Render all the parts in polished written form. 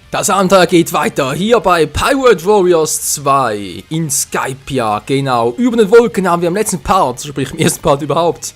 Das Abenteuer geht weiter, hier bei Pirate Warriors 2 in Skypia, genau. Über den Wolken haben wir im letzten Part, sprich im ersten Part überhaupt,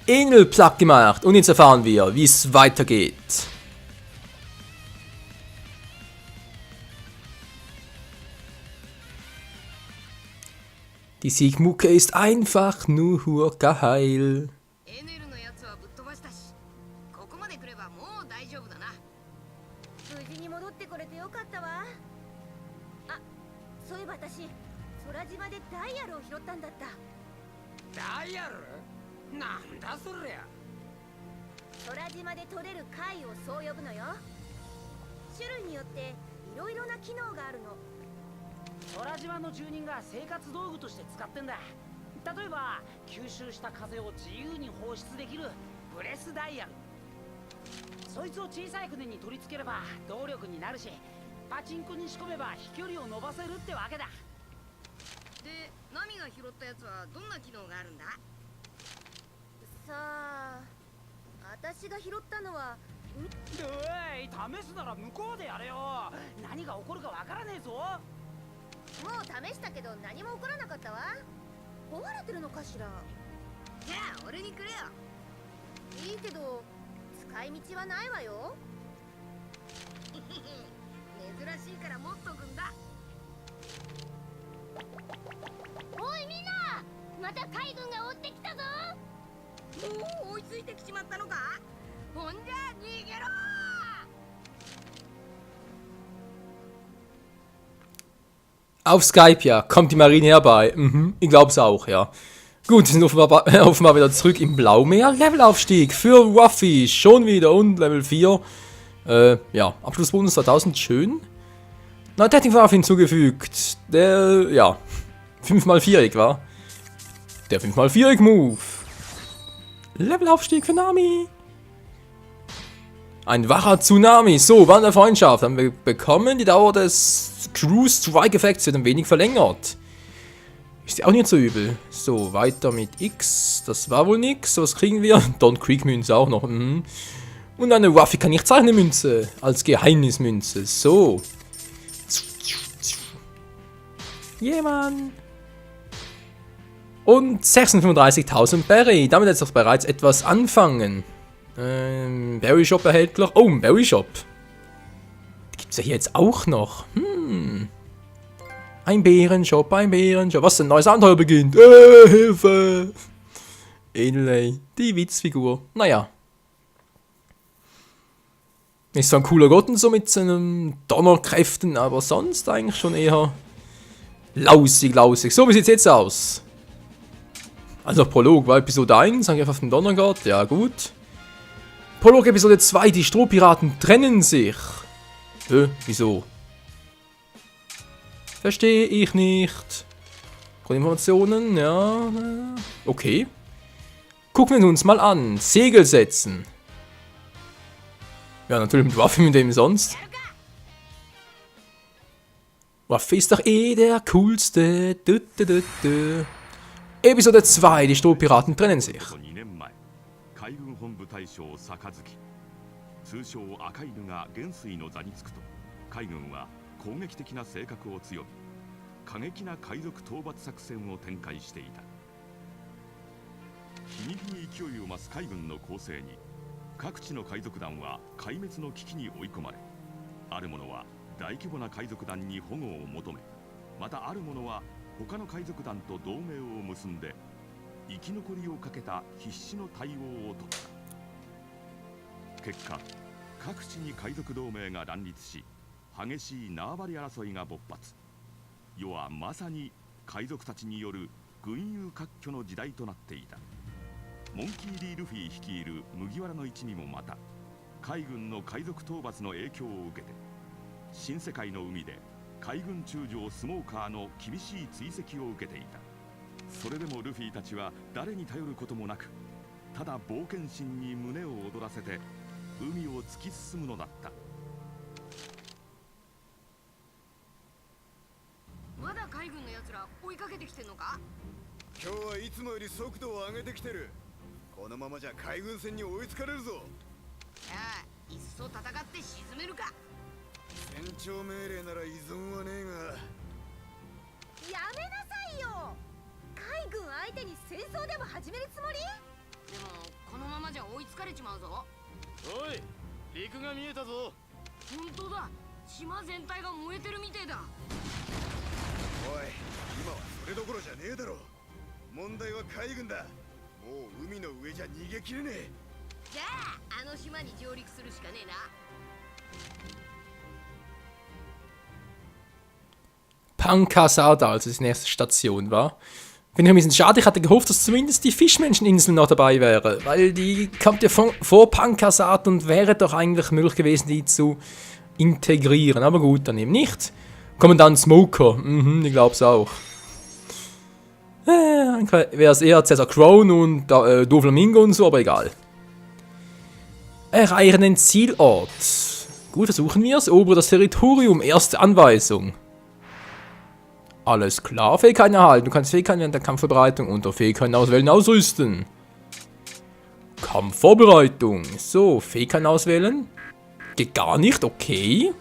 Enel platt gemacht und jetzt erfahren wir, wie es weitergeht. Die Siegmucke ist einfach nur geil. Auf Skype, ja, kommt die Marine herbei. Ich glaub's auch, ja. Gut, wir sind offenbar wieder zurück im Blaumeer. Levelaufstieg für Ruffy, schon wieder und Level 4. Ja, Abschlussbonus 2000, schön. Neue Technikwaffe hinzugefügt. Der, ja, 5x4ig war. Der 5x4ig Move. Levelaufstieg für Nami. Ein wacher Tsunami. So, Wand der Freundschaft haben wir bekommen. Die Dauer des Cruise Strike Effekts wird ein wenig verlängert. Ist ja auch nicht so übel. So, weiter mit X. Das war wohl nix. Was kriegen wir? Don Creek Münze auch noch. Und eine Ruffy kann ich zeichnen Münze. Als Geheimnismünze. So. Yeah, Mann. Und 635.000 Berry. Damit lässt sich bereits etwas anfangen. Berry Shop erhältlich. Oh, ein Berry Shop. Gibt's ja hier jetzt auch noch. Ein Bärenshop, ein Bärenshop. Was denn? Neues Abenteuer beginnt. Hilfe! Enel, die Witzfigur. Naja. Ist zwar ein cooler Gott und so mit seinen Donnerkräften, aber sonst eigentlich schon eher lausig, lausig. So, wie sieht's jetzt aus? Also Prolog war Episode 1, Angriff auf den Donnergott, ja gut. Prolog Episode 2, die Strohpiraten trennen sich. Wieso? Verstehe ich nicht. Informationen, ja. Okay. Gucken wir uns mal an. Segel setzen. Ja, natürlich mit Waffen, mit dem sonst. Waffe ist doch eh der coolste. Episode 2, die Strohpiraten trennen sich. Pankasada, also die nächste Station war. Finde ich ein bisschen schade, ich hatte gehofft, dass zumindest die Fischmenscheninsel noch dabei wäre, weil die kommt ja vor Pankasat und wäre doch eigentlich möglich gewesen, die zu integrieren. Aber gut, dann eben nicht. Kommandant Smoker, ich glaube es auch. Wäre es eher Cesar Crown und Doflamingo und so, aber egal. Erreichen den Zielort. Gut, versuchen wir es. Erobere das Territorium, erste Anweisung. Alles klar, Fähigkeiten erhalten. Du kannst Fähigkeiten während der Kampfvorbereitung unter Fähigkeiten auswählen, ausrüsten. Kampfvorbereitung. So, Fähigkeiten auswählen. Geht gar nicht, okay.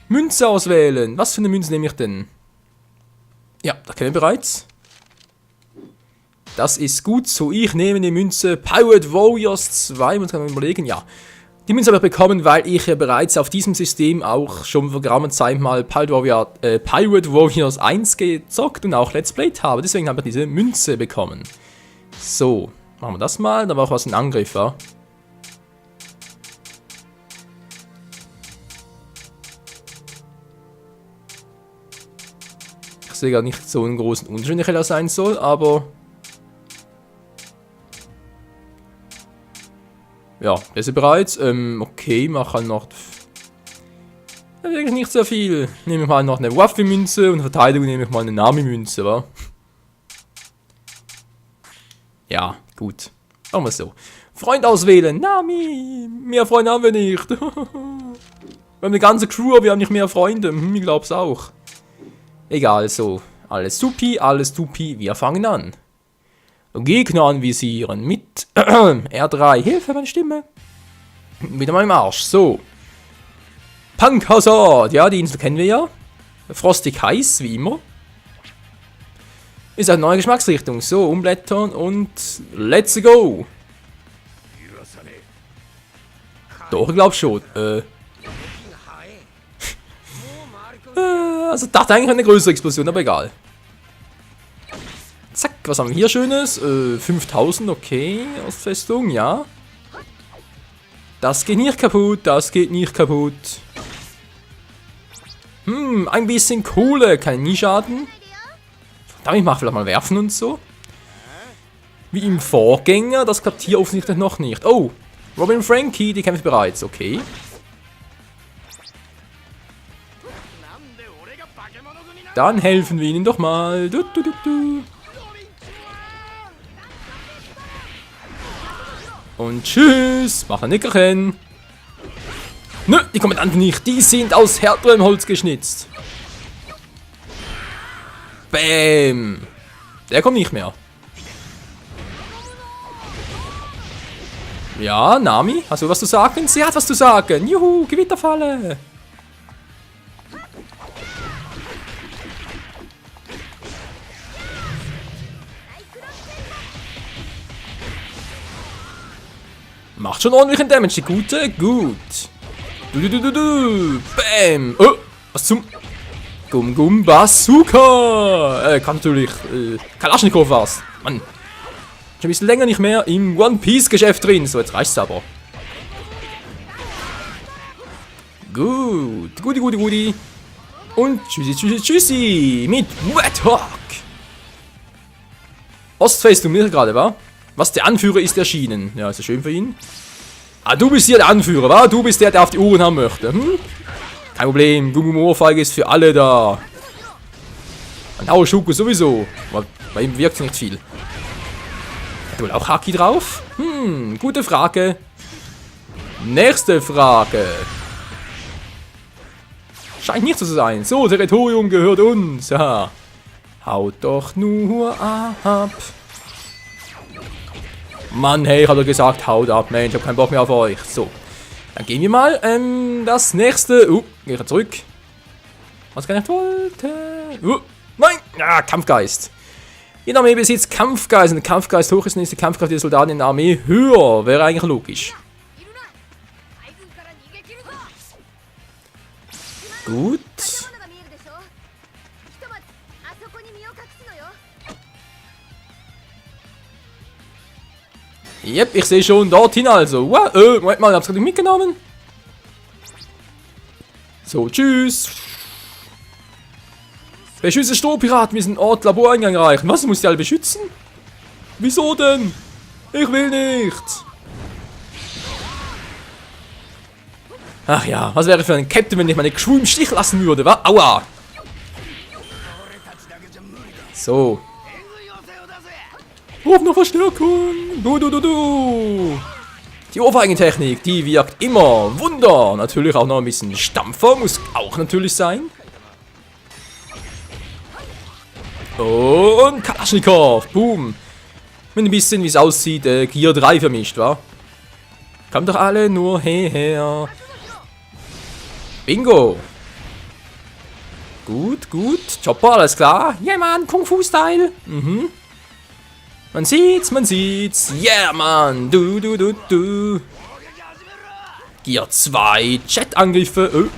Münze auswählen. Was für eine Münze nehme ich denn? Ja, das kennen wir bereits. Das ist gut so. Ich nehme die Münze Pirate Warriors 2. Muss ich mal überlegen, ja. Die Münze habe ich bekommen, weil ich ja bereits auf diesem System auch schon vor geraumer Zeit mal Pirate Warriors 1 gezockt und auch Let's Played habe. Deswegen habe ich diese Münze bekommen. So, machen wir das mal. Da war auch was ein Angriff, ja. Ich sehe gar nicht so einen großen Unterschied, welcher das sein soll, aber... Ja, ist bereits. Okay, mach halt noch... Wirklich nicht sehr viel. Nehme ich mal noch eine Waffe-Münze und Verteidigung nehme ich mal eine Nami-Münze, wa? Ja, gut. Machen wir es so. Freund auswählen. Nami! Mehr Freunde haben wir nicht. Wir haben eine ganze Crew, aber wir haben nicht mehr Freunde. Ich glaub's auch. Egal, so. Alles supi, wir fangen an. Gegner anvisieren mit R3. Hilfe, meine Stimme. Wieder mal im Arsch. So. Pankasat. Ja, die Insel kennen wir ja. Frostig heiß, wie immer. Ist eine neue Geschmacksrichtung. So, umblättern und let's go. Doch, ich glaube schon. Also dachte eigentlich eine größere Explosion, aber egal. Zack, was haben wir hier Schönes? 5000, okay, Ostfestung, ja. Das geht nicht kaputt, das geht nicht kaputt. Ein bisschen Kohle, kann nie schaden. Verdammt, ich mache vielleicht mal werfen und so. Wie im Vorgänger, das klappt hier offensichtlich noch nicht. Oh, Robin Frankie, die kämpft bereits, okay. Dann helfen wir ihnen doch mal. Und tschüss. Mach ein Nickerchen. Nö, die Kommandanten nicht. Die sind aus härterem Holz geschnitzt. Bäm. Der kommt nicht mehr. Ja, Nami, hast du was zu sagen? Sie hat was zu sagen. Juhu, Gewitterfalle. Macht schon ordentlichen Damage, die gute. Gut. Bam. Oh, was zum... Gum Bazooka. Kann natürlich... Kalaschnikow war's. Mann. Schon ein bisschen länger nicht mehr im One Piece Geschäft drin. So, jetzt reicht's aber. Gut. Guti. Und tschüssi. Mit Wet Hawk. Ostfestung mir gerade, wa? Was, der Anführer ist erschienen. Ja, ist ja schön für ihn. Ah, du bist hier der Anführer, wa? Du bist der, der auf die Uhren haben möchte. Kein Problem, Gummi-Ohrfeige ist für alle da. Ein Hauschuko sowieso. Bei ihm wirkt nicht viel. Hat wohl auch Haki drauf? Gute Frage. Nächste Frage. Scheint nicht so zu sein. So, Territorium gehört uns. Ja. Haut doch nur ab. Mann, hey, hat er gesagt, haut ab, Mensch, ich hab keinen Bock mehr auf euch. So, dann gehen wir mal. Das nächste, Gehe ich zurück. Was gar nicht wollte. Nein! Ja, Kampfgeist. Jede Armee besitzt Kampfgeist. Wenn der Kampfgeist hoch ist, dann ist die Kampfkraft der Soldaten in der Armee höher. Wäre eigentlich logisch. Gut. Yep, ich sehe schon dorthin also. Moment mal, ich hab's gerade nicht mitgenommen. So, tschüss. Beschütze Strohpiraten, wir sind Ort Laboreingang erreichen. Was, muss die alle beschützen? Wieso denn? Ich will nicht. Ach ja, was wäre für ein Captain, wenn ich meine Crew im Stich lassen würde, wa? Aua. So. Ruf noch Verstärkung! Du! Die Ohrfeigentechnik, die wirkt immer. Wunder! Natürlich auch noch ein bisschen Stampfer, muss auch natürlich sein. Und Kalaschnikow! Boom! Mit ein bisschen, wie es aussieht, Gear 3 vermischt, wa? Kommt doch alle nur her. Bingo! Gut. Chopper, alles klar. Ja, Mann, Kung-Fu-Style. Man sieht's. Yeah, Mann. Du. Gear 2. Jetangriffe.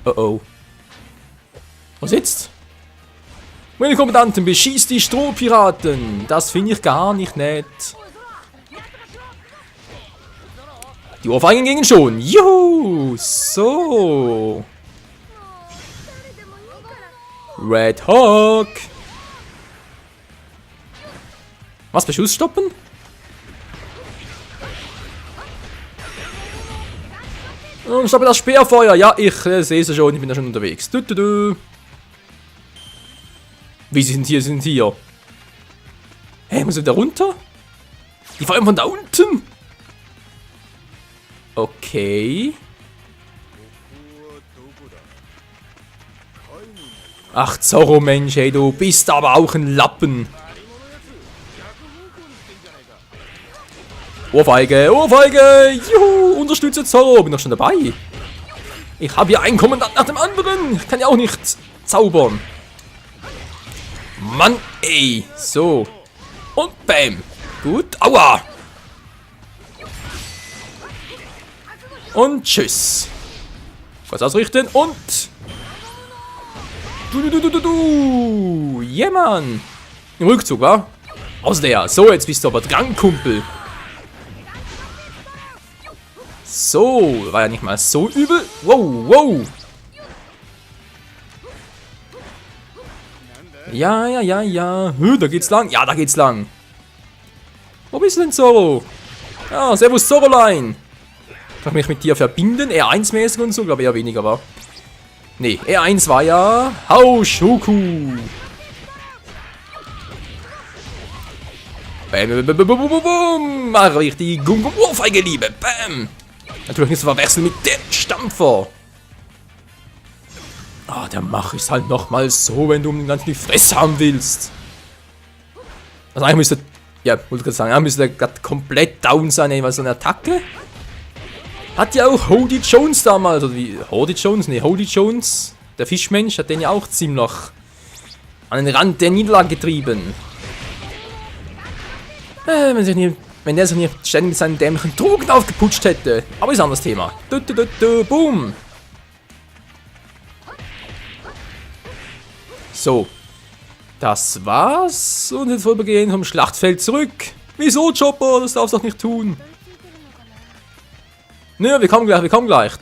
Oh. Was jetzt? Meine Kommandanten, beschießt die Strohpiraten. Das finde ich gar nicht nett. Die Ohrfeigen gingen schon. Juhu. So. Red Hawk. Was, Beschuss stoppen? Und stoppe das Speerfeuer. Ja, ich sehe es schon, ich bin da schon unterwegs. Wie sind hier? Hä, muss ich da runter? Die feuern von da unten? Okay. Ach, Zorro, Mensch, ey, du bist aber auch ein Lappen. Ohrfeige! Juhu! Unterstütze Zorro! Bin doch schon dabei. Ich habe hier einen Kommandant nach dem anderen. Ich kann ja auch nicht zaubern. Mann, ey. So. Und bam. Gut. Aua. Und tschüss. Was ausrichten und... Du. Yeah, Mann. Im Rückzug, wa? Aus der. So, jetzt bist du aber dran, Kumpel. So, war ja nicht mal so übel. Wow. Ja. Da geht's lang. Ja, da geht's lang. Wo bist du denn, Zorro? Ja, servus, Zorrolein. Kann ich mich mit dir verbinden? R1-mäßig und so, glaube ich eher weniger war. Nee, R1 war ja Haoshoku. Bam. Mach richtig. Ohrfeige, Liebe. Bam. Natürlich nicht zu verwechseln mit dem Stampfer. Ah, der Mach ist halt nochmal so, wenn du um den ganzen die Fresse haben willst. Also eigentlich müsste... Ja, wollte gerade sagen, müsste der gerade komplett down sein, ey, weil so eine Attacke... Hat ja auch Hody Jones damals, oder wie... Hody Jones, der Fischmensch, hat den ja auch ziemlich an den Rand der Niederlage getrieben. Wenn der sich nicht ständig mit seinen dämlichen Drogen aufgeputscht hätte. Aber ist ein anderes Thema. Boom. So. Das war's. Und jetzt vorübergehend vom Schlachtfeld zurück. Wieso, Chopper? Das darfst du doch nicht tun. Nö, wir kommen gleich.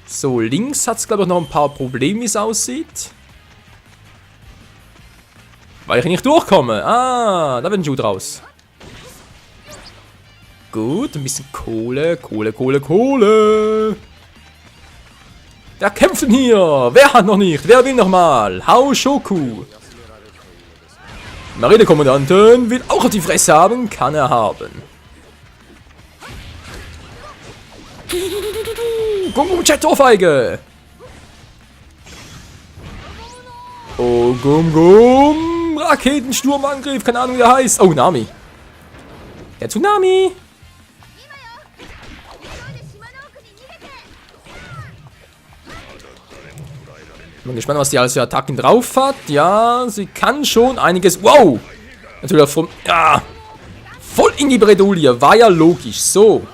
So, links hat es, glaube ich, noch ein paar Probleme, wie es aussieht. Weil ich nicht durchkomme. Ah, da wird ein Schuh draus. Gut, ein bisschen Kohle. Wer kämpft denn hier? Wer hat noch nicht? Wer will noch mal? Haoshoku. Marinekommandanten will auch auf die Fresse haben. Kann er haben. Gum-Gum-Chat-Ohrfeige. Oh, Gum-Gum. Raketensturmangriff, keine Ahnung wie der heißt. Oh, Nami. Der Tsunami. Bin gespannt, was die alles für Attacken drauf hat. Ja, sie kann schon einiges. Wow! Natürlich auch vom. Ja! Voll in die Bredouille. War ja logisch. So.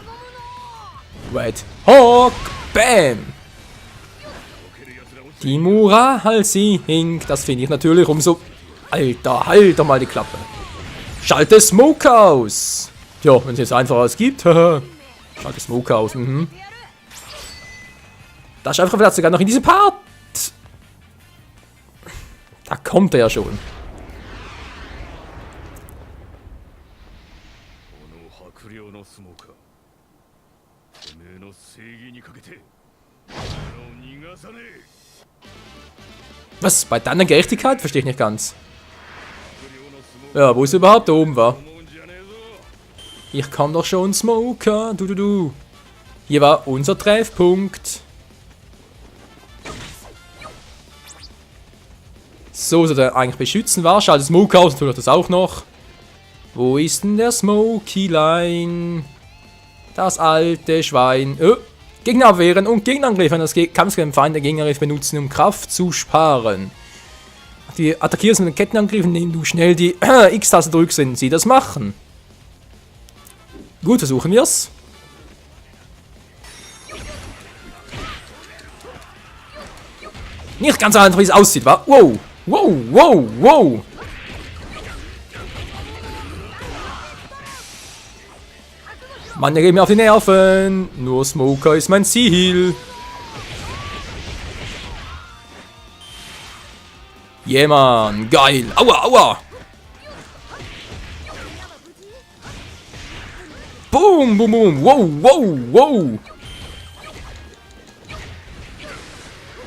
Red Hawk. Bam! Die Mura, halt sie hinkt. Das finde ich natürlich umso. Alter, halt doch mal die Klappe. Schalte Smoke aus. Ja, wenn es jetzt einfach ausgibt. Schalte Smoke aus. Mhm. Da schafft er vielleicht sogar noch in diese Part. Da kommt er ja schon. Was? Bei deiner Gerechtigkeit? Verstehe ich nicht ganz. Ja, wo es überhaupt da oben war. Ich kann doch schon smoken. Du. Hier war unser Treffpunkt. So soll er eigentlich beschützen. War schaltet Smoke aus, natürlich das auch noch. Wo ist denn der Smoky Line? Das alte Schwein. Gegner abwehren und Gegenangriff, wenn das Kampfgegner Feind der Gegnerangriff benutzen, um Kraft zu sparen. Die attackierst mit den Kettenangriff, indem du schnell die X-Taste drückst, wenn sie das machen. Gut, versuchen wir's. Nicht ganz einfach, wie es aussieht, wa? Wow! Wow! Mann, der geht mir auf die Nerven. Nur Smoker ist mein Ziel. Yeah, Mann. Geil. Aua. Boom. Wow.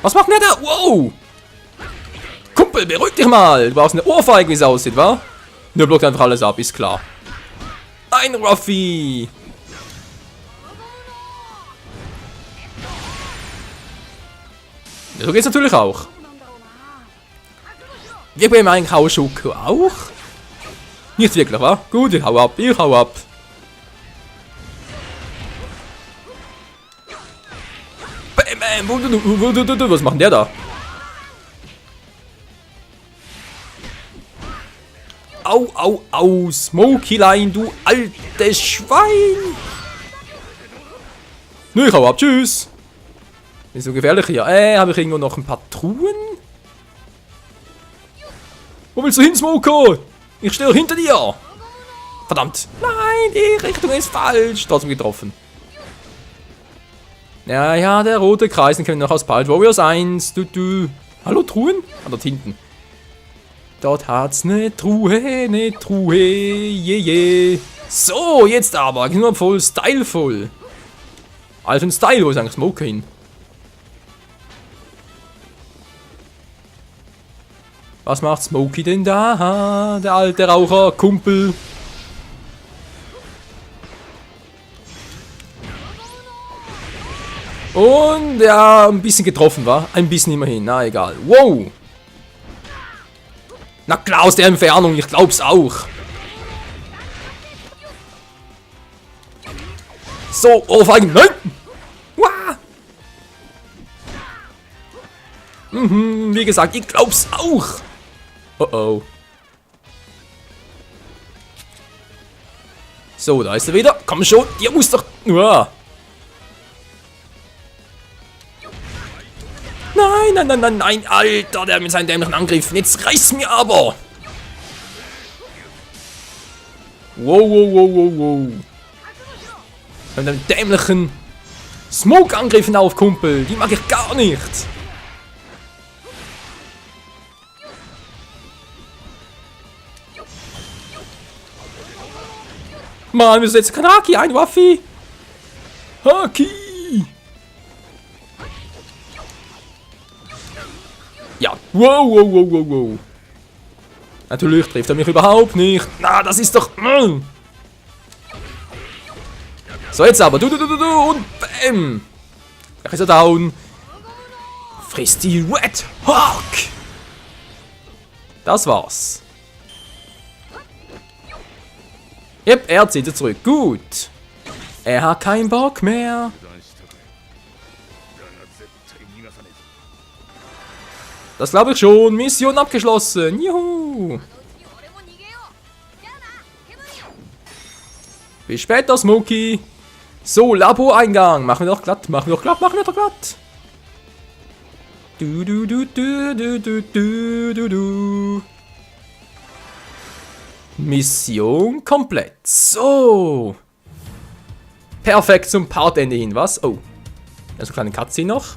Was macht denn der da? Wow. Kumpel, beruhig dich mal. Du brauchst eine Ohrfeige, wie es aussieht, wa? Nur blockt einfach alles ab, ist klar. Ein Ruffy. So geht's natürlich auch. Wir bekommen eigentlich Hauschoko auch? Nicht wirklich, wa? Gut, ich hau ab. Bam. Was macht denn der da? Au. Smoky Line, du altes Schwein. Nö, ich hau ab. Tschüss. Ist so gefährlich hier. Habe ich irgendwo noch ein paar Truhen? Wo willst du hin, Smoker? Ich stehe hinter dir. Verdammt. Nein, die Richtung ist falsch. Trotzdem getroffen. Ja, der rote Kreis, den kennen wir noch aus Pilot Warriors 1. Hallo, Truhen? Ah, dort hinten. Dort hat's eine Truhe. Je. So, jetzt aber. Nur voll stylevoll. Also ein Style, wo ist eigentlich Smoker hin? Was macht Smoky denn da? Der alte Raucher, Kumpel. Und ja, ein bisschen getroffen war. Ein bisschen immerhin, na egal. Wow! Na klar, aus der Entfernung, ich glaub's auch. So, Ohrfeigen, nein! Wah! Wie gesagt, ich glaub's auch. Oh. So, da ist er wieder. Komm schon, der muss doch... Uah. Nein, Alter, der mit seinen dämlichen Angriffen. Jetzt reißt mir aber. Wow. Mit den dämlichen Smoke-Angriffen auf, Kumpel. Die mag ich gar nicht. Mann, wir setzen kein Haki ein, Waffi. Haki. Ja, wow. Natürlich trifft er mich überhaupt nicht. Na, das ist doch... So, jetzt aber. Du und bam. Da ist er down. Frisst die Red Hawk. Das war's. Yep, er zieht es zurück. Gut. Er hat keinen Bock mehr. Das glaube ich schon. Mission abgeschlossen. Juhu. Bis später, Smokey. So, Laboreingang. Machen wir doch glatt, machen wir doch glatt, machen wir doch glatt. Du, du, du, du, du, du, du, du, du. Mission komplett. So. Perfekt zum Partende hin, was? Oh. Also eine kleine Cutscene noch.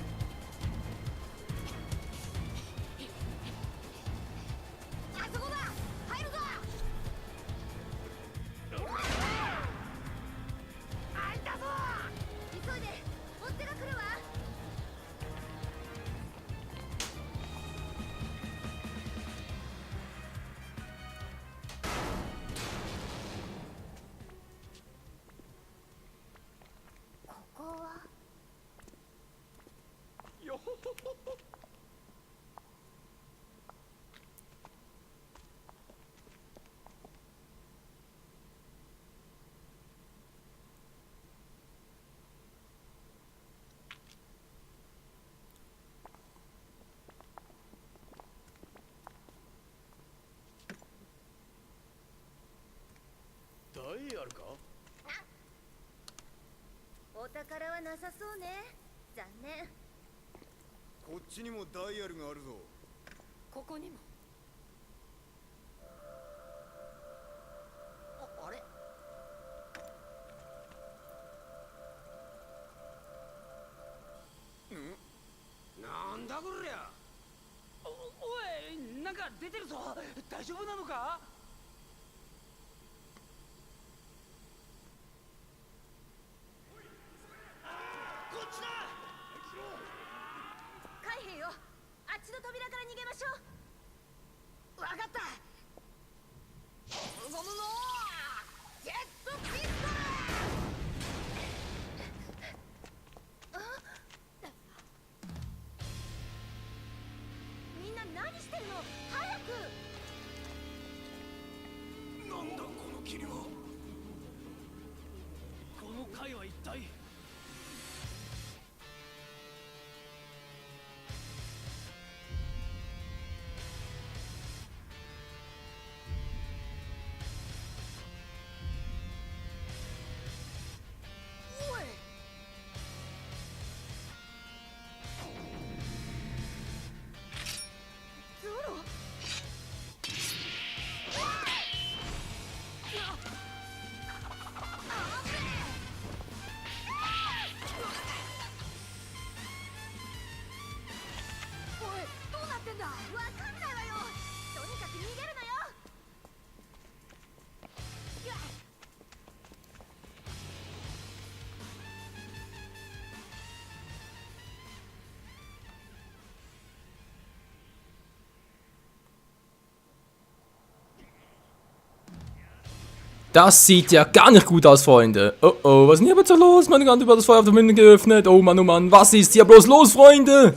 Das sieht ja gar nicht gut aus, Freunde. Oh oh, was ist denn hier bitte los? Meine Hand über das Feuer auf der Münde geöffnet. Oh Mann, was ist hier bloß los, Freunde?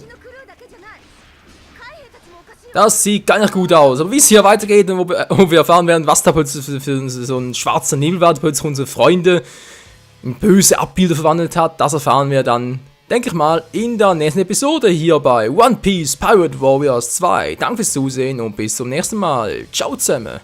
Das sieht gar nicht gut aus. Aber wie es hier weitergeht und wo wir erfahren werden, was da plötzlich für so ein schwarzer Nebelwald plötzlich unsere Freunde in böse Abbilder verwandelt hat, das erfahren wir dann, denke ich mal, in der nächsten Episode hier bei One Piece Pirate Warriors 2. Danke fürs Zusehen und bis zum nächsten Mal. Ciao zusammen.